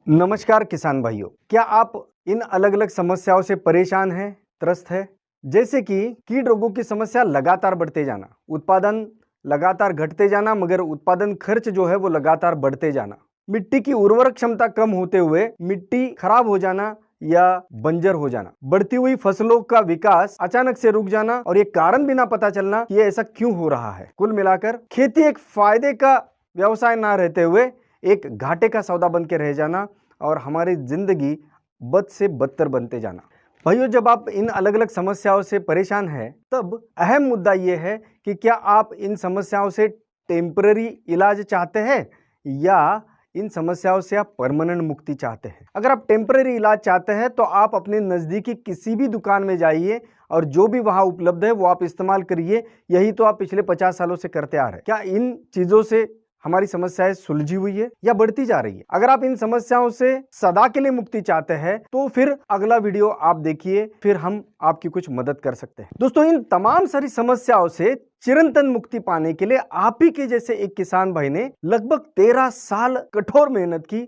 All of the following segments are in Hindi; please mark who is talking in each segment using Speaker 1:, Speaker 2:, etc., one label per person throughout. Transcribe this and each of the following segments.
Speaker 1: नमस्कार किसान भाइयों, क्या आप इन अलग अलग समस्याओं से परेशान हैं, त्रस्त है? जैसे कि कीट रोगों की समस्या लगातार बढ़ते जाना, उत्पादन लगातार घटते जाना, मगर उत्पादन खर्च जो है वो लगातार बढ़ते जाना, मिट्टी की उर्वरक क्षमता कम होते हुए मिट्टी खराब हो जाना या बंजर हो जाना, बढ़ती हुई फसलों का विकास अचानक से रुक जाना और ये कारण भी ना पता चलना कि ये ऐसा क्यों हो रहा है। कुल मिलाकर खेती एक फायदे का व्यवसाय ना रहते हुए एक घाटे का सौदा बन के रह जाना और हमारी जिंदगी बद से बदतर बनते जाना। भाइयों, जब आप इन अलग अलग समस्याओं से परेशान हैं, तब अहम मुद्दा यह है कि क्या आप इन समस्याओं से टेम्पररी इलाज चाहते हैं या इन समस्याओं से आप परमानेंट मुक्ति चाहते हैं। अगर आप टेम्पररी इलाज चाहते हैं तो आप अपने नज़दीकी किसी भी दुकान में जाइए और जो भी वहां उपलब्ध है वो आप इस्तेमाल करिए। यही तो आप पिछले 50 सालों से करते आ रहे हैं। क्या इन चीज़ों से हमारी समस्याएं सुलझी हुई है या बढ़ती जा रही है? अगर आप इन समस्याओं से सदा के लिए मुक्ति चाहते हैं तो फिर अगला वीडियो आप देखिए, फिर हम आपकी कुछ मदद कर सकते हैं। दोस्तों, इन तमाम सारी समस्याओं से चिरंतन मुक्ति पाने के लिए आप ही के जैसे एक किसान भाई ने लगभग 13 साल कठोर मेहनत की,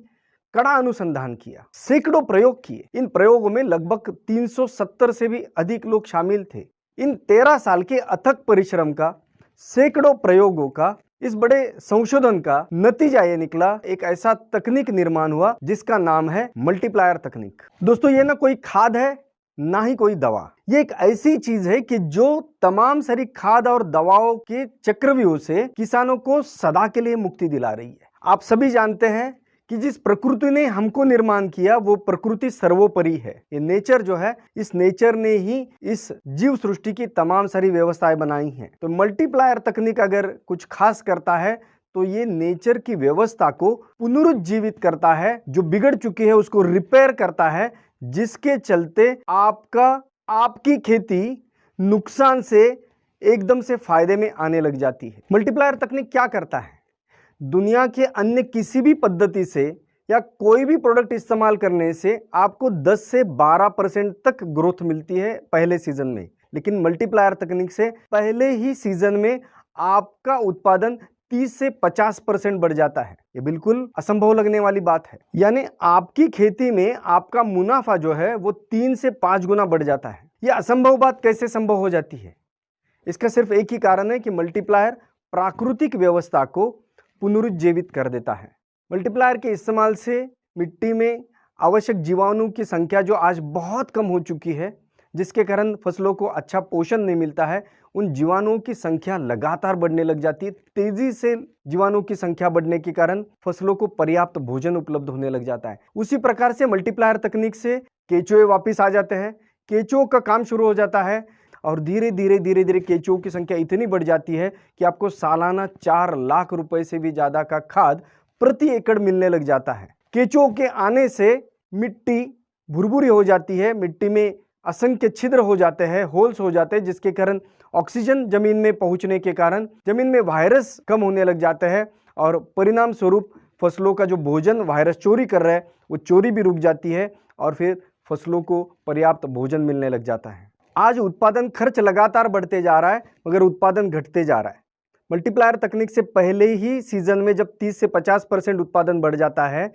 Speaker 1: कड़ा अनुसंधान किया, सैकड़ों प्रयोग किए। इन प्रयोगों में लगभग 370 से भी अधिक लोग शामिल थे। इन 13 साल के अथक परिश्रम का, सैकड़ों प्रयोगों का, इस बड़े संशोधन का नतीजा ये निकला, एक ऐसा तकनीक निर्माण हुआ जिसका नाम है मल्टीप्लायर तकनीक। दोस्तों, ये ना कोई खाद है ना ही कोई दवा, ये एक ऐसी चीज है कि जो तमाम सारी खाद और दवाओं के चक्रव्यूह से किसानों को सदा के लिए मुक्ति दिला रही है। आप सभी जानते हैं कि जिस प्रकृति ने हमको निर्माण किया वो प्रकृति सर्वोपरि है। ये नेचर जो है, इस नेचर ने ही इस जीव सृष्टि की तमाम सारी व्यवस्थाएं बनाई हैं। तो मल्टीप्लायर तकनीक अगर कुछ खास करता है तो ये नेचर की व्यवस्था को पुनरुज्जीवित करता है, जो बिगड़ चुकी है उसको रिपेयर करता है, जिसके चलते आपकी खेती नुकसान से एकदम से फायदे में आने लग जाती है। मल्टीप्लायर तकनीक क्या करता है? दुनिया के अन्य किसी भी पद्धति से या कोई भी प्रोडक्ट इस्तेमाल करने से आपको 10 से 12% तक ग्रोथ मिलती है पहले सीजन में, लेकिन मल्टीप्लायर तकनीक से पहले ही सीजन में आपका उत्पादन 30 से 50% बढ़ जाता है। ये बिल्कुल असंभव लगने वाली बात है। यानी आपकी खेती में आपका मुनाफा जो है वो 3 से 5 गुना बढ़ जाता है। यह असंभव बात कैसे संभव हो जाती है? इसका सिर्फ एक ही कारण है कि मल्टीप्लायर प्राकृतिक व्यवस्था को पुनरुज्जीवित कर देता है। मल्टीप्लायर के इस्तेमाल से मिट्टी में आवश्यक जीवाणु की संख्या जो आज बहुत कम हो चुकी है, जिसके कारण फसलों को अच्छा पोषण नहीं मिलता है, उन जीवाणुओं की संख्या लगातार बढ़ने लग जाती है। तेजी से जीवाणुओं की संख्या बढ़ने के कारण फसलों को पर्याप्त भोजन उपलब्ध होने लग जाता है। उसी प्रकार से मल्टीप्लायर तकनीक से केंचुए वापिस आ जाते हैं, केंचुओं का काम शुरू हो जाता है और धीरे धीरे केंचुओं की संख्या इतनी बढ़ जाती है कि आपको सालाना 4 लाख रुपए से भी ज्यादा का खाद प्रति एकड़ मिलने लग जाता है। केंचुओं के आने से मिट्टी भुरभुरी हो जाती है, मिट्टी में असंख्य छिद्र हो जाते हैं, होल्स हो जाते हैं, जिसके कारण ऑक्सीजन जमीन में पहुंचने के कारण जमीन में वायरस कम होने लग जाते हैं और परिणाम स्वरूप फसलों का जो भोजन वायरस चोरी कर रहा है वो चोरी भी रुक जाती है और फिर फसलों को पर्याप्त भोजन मिलने लग जाता है। आज उत्पादन खर्च लगातार बढ़ते जा रहा है मगर उत्पादन घटते जा रहा है। मल्टीप्लायर तकनीक से पहले ही सीजन में जब 30 से 50% उत्पादन बढ़ जाता है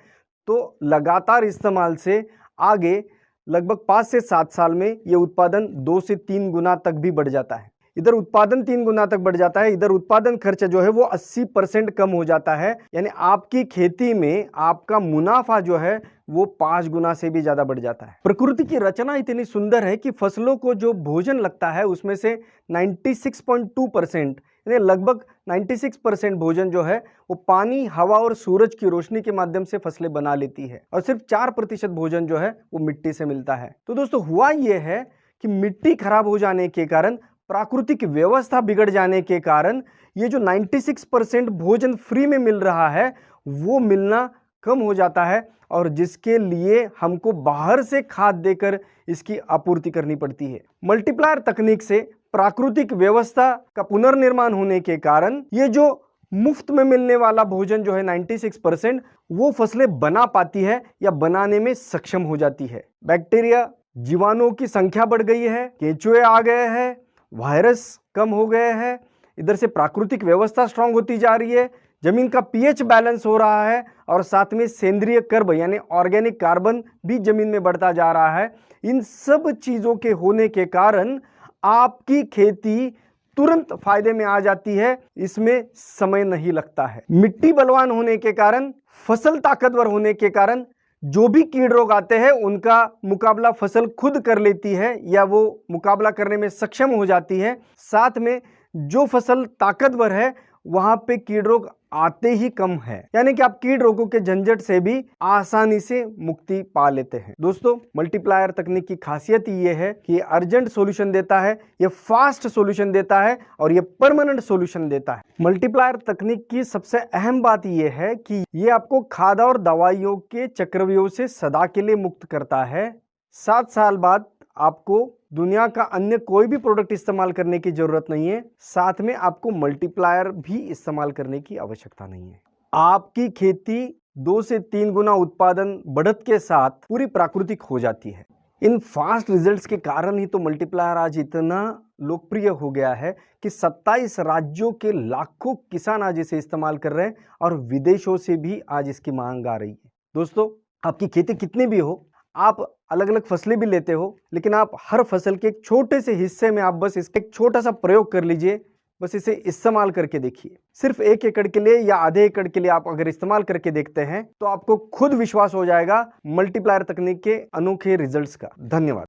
Speaker 1: तो लगातार इस्तेमाल से आगे लगभग 5 से 7 साल में ये उत्पादन 2 से 3 गुना तक भी बढ़ जाता है। इधर उत्पादन 3 गुना तक बढ़ जाता है, इधर उत्पादन खर्च जो है वो 80% कम हो जाता है। यानी आपकी खेती में आपका मुनाफा जो है वो 5 गुना से भी ज्यादा बढ़ जाता है। प्रकृति की रचना इतनी सुंदर है कि फसलों को जो भोजन लगता है उसमें से 96.2% यानी लगभग 96% भोजन जो है वो पानी, हवा और सूरज की रोशनी के माध्यम से फसलें बना लेती है और सिर्फ 4% भोजन जो है वो मिट्टी से मिलता है। तो दोस्तों, हुआ ये है कि मिट्टी खराब हो जाने के कारण, प्राकृतिक व्यवस्था बिगड़ जाने के कारण ये जो 96% भोजन फ्री में मिल रहा है वो मिलना कम हो जाता है और जिसके लिए हमको बाहर से खाद देकर इसकी आपूर्ति करनी पड़ती है। मल्टीप्लायर तकनीक से प्राकृतिक व्यवस्था का पुनर्निर्माण होने के कारण ये जो मुफ्त में मिलने वाला भोजन जो है 96% वो फसलें बना पाती है या बनाने में सक्षम हो जाती है। बैक्टीरिया, जीवाणुओं की संख्या बढ़ गई है, केंचुए आ गए हैं, वायरस कम हो गए हैं, इधर से प्राकृतिक व्यवस्था स्ट्रांग होती जा रही है, जमीन का पीएच बैलेंस हो रहा है और साथ में सेंद्रीय कर्ब यानी ऑर्गेनिक कार्बन भी जमीन में बढ़ता जा रहा है। इन सब चीजों के होने के कारण आपकी खेती तुरंत फायदे में आ जाती है, इसमें समय नहीं लगता है। मिट्टी बलवान होने के कारण, फसल ताकतवर होने के कारण जो भी कीड़ रोग आते हैं उनका मुकाबला फसल खुद कर लेती है या वो मुकाबला करने में सक्षम हो जाती है। साथ में जो फसल ताकतवर है वहां पे कीड़ रोग आते ही कम है, यानी कि आप कीड़ रोगों के झंझट से भी आसानी से मुक्ति पा लेते हैं। दोस्तों, मल्टीप्लायर तकनीक की खासियत ये है कि ये अर्जेंट सॉल्यूशन देता है, ये फास्ट सॉल्यूशन देता है और ये परमानेंट सॉल्यूशन देता है। मल्टीप्लायर तकनीक की सबसे अहम बात ये है कि ये आपको खाद और दवाइयों के चक्रव्यूह से सदा के लिए मुक्त करता है। 7 साल बाद आपको दुनिया का अन्य कोई भी प्रोडक्ट इस्तेमाल करने की जरूरत नहीं है, साथ में आपको मल्टीप्लायर भी इस्तेमाल करने की आवश्यकता नहीं है। आपकी खेती 2 से 3 गुना उत्पादन बढ़त के साथ पूरी प्राकृतिक हो जाती है। इन फास्ट रिजल्ट्स के कारण ही तो मल्टीप्लायर आज इतना लोकप्रिय हो गया है कि 27 राज्यों के लाखों किसान आज इसे इस्तेमाल कर रहे हैं और विदेशों से भी आज इसकी मांग आ रही है। दोस्तों, आपकी खेती कितनी भी हो, आप अलग अलग फसलें भी लेते हो, लेकिन आप हर फसल के एक छोटे से हिस्से में आप बस इसका एक छोटा सा प्रयोग कर लीजिए, बस इसे इस्तेमाल करके देखिए। सिर्फ 1 एकड़ के लिए या आधे एकड़ के लिए आप अगर इस्तेमाल करके देखते हैं तो आपको खुद विश्वास हो जाएगा मल्टीप्लायर तकनीक के अनोखे रिजल्ट्स का। धन्यवाद।